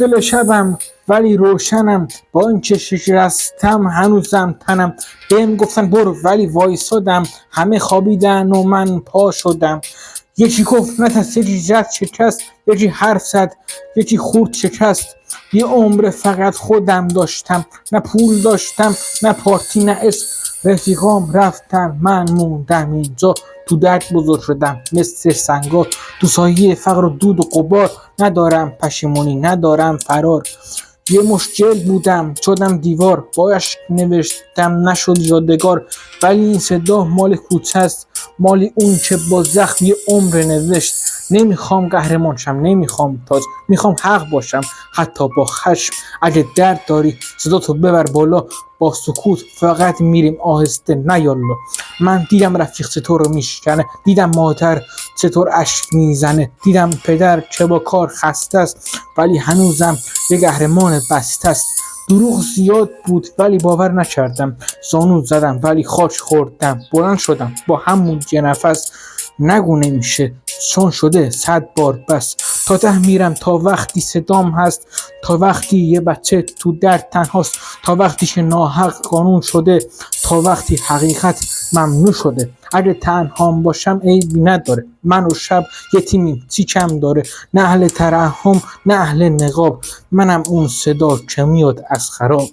دل شبم ولی روشنم، با اینکه شکستم هنوزم تنم. بهم گفتن برو ولی وایسادم، همه خوابیدن و من پا شدم. یکی گفت نترس، یکی زد شکست، یکی حرف زد، یکی خورد شکست. یه عمر فقط خودم داشتم، نه پول داشتم نه پارتی نه اسم. رفیقام رفتن من موندم اینجا، تو درد بزرگ شدم مثل سنگار، تو سایه فقر و دود و غبار. ندارم پشیمونی ندارم فرار، یه مشکل بودم شدم دیوار، با اشک نوشتم نشد یادگار. ولی این صدا مال کوچه است، مالی اون که با زخم یه عمر نوشت. نمیخوام قهرمان شم، نمیخوام تاج، میخوام حق باشم حتی با خشم. اگه درد داری صدا تو ببر بالا، با سکوت فقط میریم آهسته نه یالا. من دیدم رفیق چطور رو میشکنه، دیدم مادر چطور اشک میزنه، دیدم پدر که با کار خسته است ولی هنوزم یه قهرمان بسته است. دروغ زیاد بود ولی باور نکردم، زانو زدم ولی خاک خوردم. بلند شدم با همون یه نفس، نگو نمیشه چون شده 100 بار بس. تا ته میرم تا وقتی صدام هست، تا وقتی یه بچه تو درد تنهاست، تا وقتی که ناحق قانون شده، تا وقتی حقیقت ممنوع شده. اگه تنهام باشم عیبی نداره، من و شب یتیمیم چی کم داره. نه اهل ترحم نه اهل نقاب، منم اون صدا که میاد از خراب.